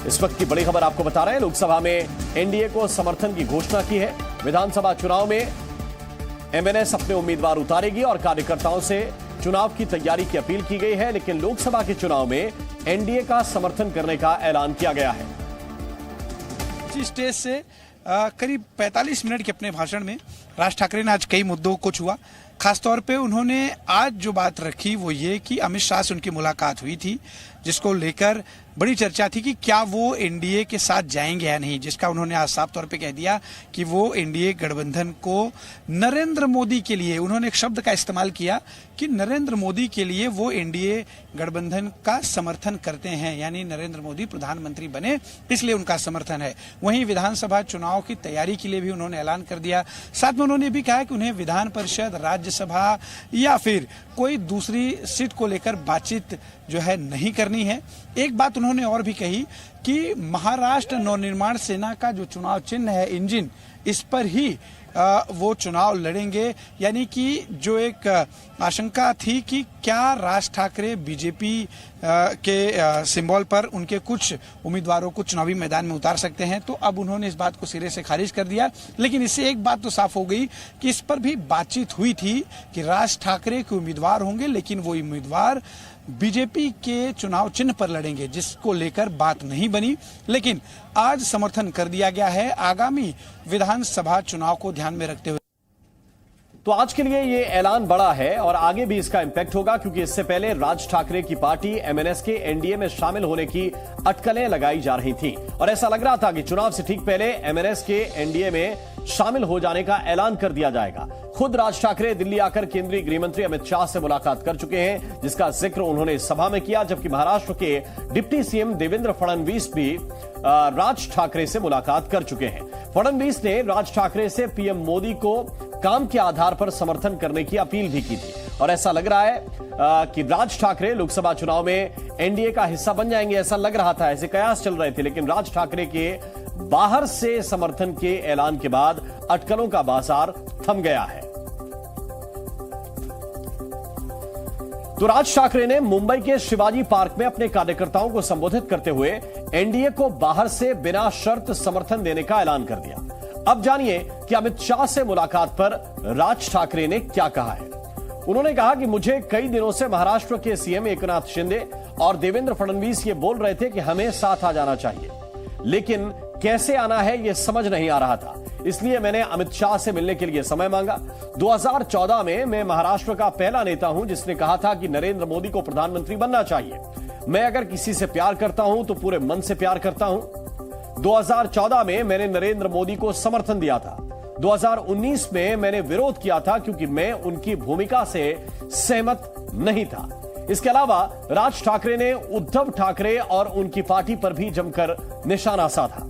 इस वक्त की बड़ी खबर आपको बता रहे हैं। लोकसभा में एनडीए को समर्थन की घोषणा की है। विधानसभा चुनाव में एमएनएस अपने उम्मीदवार उतारेगी और कार्यकर्ताओं से चुनाव की तैयारी की अपील की गई है। लेकिन लोकसभा के चुनाव में एनडीए का समर्थन करने का ऐलान किया गया है। स्टेज से करीब 45 मिनट के अपने भाषण में राज ठाकरे ने आज कई मुद्दों को छुआ। खासतौर पे उन्होंने आज जो बात रखी वो ये कि अमित शाह से उनकी मुलाकात हुई थी, जिसको लेकर बड़ी चर्चा थी कि क्या वो एनडीए के साथ जाएंगे या नहीं, जिसका उन्होंने आज साफ तौर पे कह दिया कि वो एनडीए गठबंधन को नरेंद्र मोदी के लिए, उन्होंने एक शब्द का इस्तेमाल किया कि नरेंद्र मोदी के लिए वो एनडीए गठबंधन का समर्थन करते हैं, यानी नरेंद्र मोदी प्रधानमंत्री बने इसलिए उनका समर्थन है। वहीं विधानसभा चुनाव की तैयारी के लिए भी उन्होंने ऐलान कर दिया। साथ में उन्होंने भी कहा कि उन्हें विधान परिषद, राज्यसभा या फिर कोई दूसरी सीट को लेकर बातचीत जो है नहीं करनी है। एक बात उन्होंने और भी कही कि महाराष्ट्र नवनिर्माण सेना का जो चुनाव चिन्ह है इंजन, इस पर ही वो चुनाव लड़ेंगे। यानी कि जो एक आशंका थी कि क्या राज ठाकरे बीजेपी के सिंबल पर उनके कुछ उम्मीदवारों को चुनावी मैदान में उतार सकते हैं, तो अब उन्होंने इस बात को सिरे से खारिज कर दिया। लेकिन इससे एक बात तो साफ हो गई कि इस पर भी बातचीत हुई थी कि राज ठाकरे के उम्मीदवार होंगे, लेकिन वो उम्मीदवार बीजेपी के चुनाव चिन्ह पर लड़ेंगे, जिसको लेकर बात नहीं बनी। लेकिन आज समर्थन कर दिया गया है आगामी विधानसभा चुनाव को ध्यान में रखते हुए। तो आज के लिए ये ऐलान बड़ा है और आगे भी इसका इंपैक्ट होगा, क्योंकि इससे पहले राज ठाकरे की पार्टी एमएनएस के एनडीए में शामिल होने की अटकलें लगाई जा रही थी और ऐसा लग रहा था कि चुनाव से ठीक पहले एमएनएस के एनडीए में शामिल हो जाने का ऐलान कर दिया जाएगा। खुद राज ठाकरे दिल्ली आकर केंद्रीय गृह मंत्री अमित शाह से मुलाकात कर चुके हैं, जिसका जिक्र उन्होंने सभा में किया। जबकि महाराष्ट्र के डिप्टी सीएम देवेंद्र फडणवीस भी राज ठाकरे से मुलाकात कर चुके हैं। फडणवीस ने राज ठाकरे से पीएम मोदी को काम के आधार पर समर्थन करने की अपील भी की थी और ऐसा लग रहा है कि राज ठाकरे लोकसभा चुनाव में एनडीए का हिस्सा बन जाएंगे। ऐसा लग रहा था, ऐसे कयास चल रहे थे। लेकिन राज ठाकरे के बाहर से समर्थन के ऐलान के बाद अटकलों का बाजार थम गया है। तो राज ठाकरे ने मुंबई के शिवाजी पार्क में अपने कार्यकर्ताओं को संबोधित करते हुए एनडीए को बाहर से बिना शर्त समर्थन देने का ऐलान कर दिया। अब जानिए कि अमित शाह से मुलाकात पर राज ठाकरे ने क्या कहा है। उन्होंने कहा कि मुझे कई दिनों से महाराष्ट्र के सीएम एकनाथ शिंदे और देवेंद्र फडणवीस ये बोल रहे थे कि हमें साथ आ जाना चाहिए, लेकिन कैसे आना है यह समझ नहीं आ रहा था। इसलिए मैंने अमित शाह से मिलने के लिए समय मांगा। 2014 में मैं महाराष्ट्र का पहला नेता हूं जिसने कहा था कि नरेंद्र मोदी को प्रधानमंत्री बनना चाहिए। मैं अगर किसी से प्यार करता हूं तो पूरे मन से प्यार करता हूं। 2014 में मैंने नरेंद्र मोदी को समर्थन दिया था। 2019 में मैंने विरोध किया था क्योंकि मैं उनकी भूमिका से सहमत नहीं था। इसके अलावा राज ठाकरे ने उद्धव ठाकरे और उनकी पार्टी पर भी जमकर निशाना साधा।